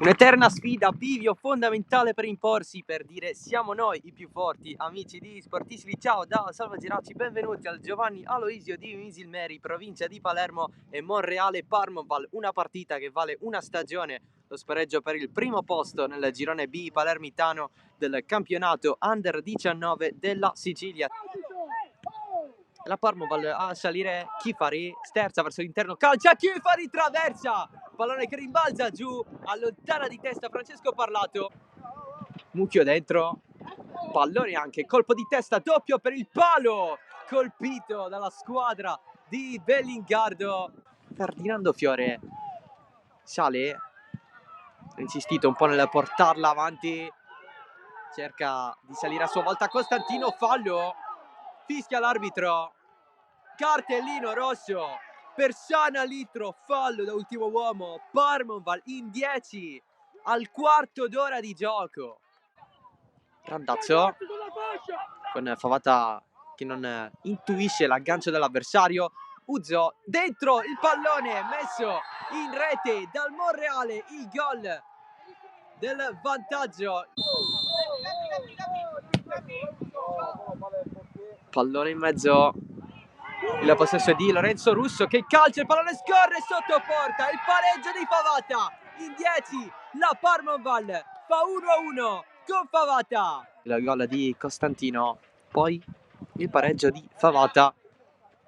Un'eterna sfida, bivio fondamentale per imporsi, per dire siamo noi i più forti. Amici di Sportissimi, ciao da Salvo Giracci, benvenuti al Giovanni Aloisio di Misilmeri, provincia di Palermo e Monreale Parmoval. Una partita che vale una stagione, lo spareggio per il primo posto nel girone B palermitano del campionato Under 19 della Sicilia. La Parmoval a salire, Chifari sterza verso l'interno, calcia, Chifari traversa, pallone che rimbalza giù, allontana di testa Francesco Parlato, mucchio dentro, pallone anche, colpo di testa doppio per il palo, colpito dalla squadra di Bellingardo. Ferdinando Fiore sale, ha insistito un po' nel portarla avanti, cerca di salire a sua volta Costantino, fallo, fischia l'arbitro, cartellino rosso per Sana Litro, fallo da ultimo uomo, Parmoval in 10 al quarto d'ora di gioco. Randazzo con Favata che non intuisce l'aggancio dell'avversario, Uzzo dentro il pallone messo in rete dal Monreale, il gol del vantaggio. Pallone in mezzo, il possesso di Lorenzo Russo che calcia, il pallone scorre sotto porta, il pareggio di Favata in 10, la Parmoval fa 1-1 con Favata. Il gol di Costantino, poi il pareggio di Favata,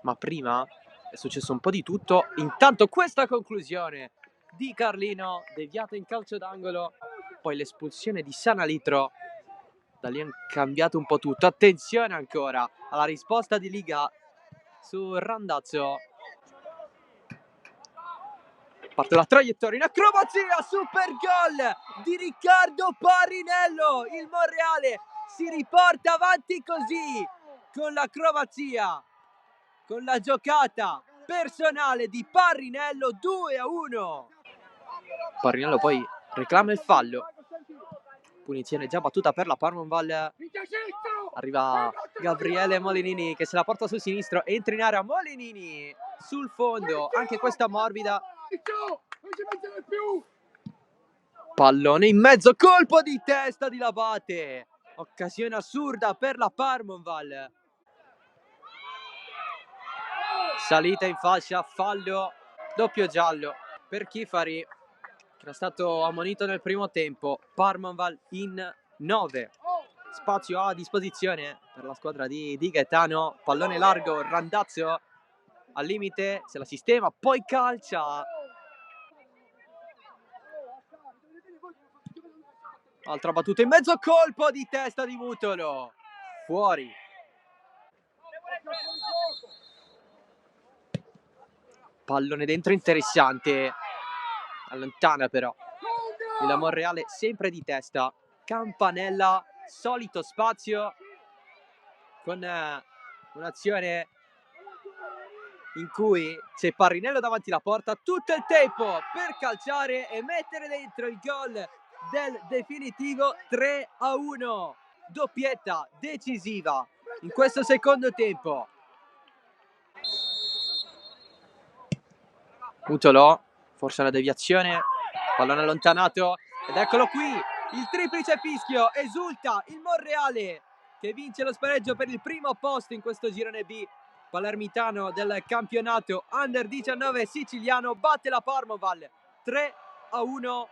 ma prima è successo un po' di tutto. Intanto questa conclusione di Carlino, deviata in calcio d'angolo, poi l'espulsione di Sanalitro. Da lì è cambiato un po' tutto. Attenzione ancora alla risposta di Liga su Randazzo. Parte la traiettoria in acrobazia, super gol di Riccardo Parinello. Il Monreale si riporta avanti così, con l'acrobazia, con la giocata personale di Parinello, 2-1. Parinello poi reclama il fallo. Punizione già battuta per la Parmoval. Arriva Gabriele Molinini che se la porta sul sinistro, entra in area Molinini sul fondo, anche questa morbida. Pallone in mezzo, colpo di testa di Labate, occasione assurda per la Parmoval. Salita in fascia, fallo, doppio giallo per Chifari che era stato ammonito nel primo tempo. Parmoval in 9, spazio a disposizione per la squadra di Gaetano, pallone largo, Randazzo al limite, se la sistema, poi calcia. Altra battuta in mezzo, colpo di testa di Mutolo, fuori. Pallone dentro interessante, allontana però il Monreale sempre di testa. Campanella, solito spazio con un'azione in cui c'è Parinello davanti alla porta, tutto il tempo per calciare e mettere dentro il gol del definitivo 3-1, doppietta decisiva in questo secondo tempo. Mutolo, forse una deviazione, pallone allontanato ed eccolo qui, il triplice fischio, esulta il Monreale che vince lo spareggio per il primo posto in questo girone B palermitano del campionato Under 19 siciliano, batte la Parmoval 3-1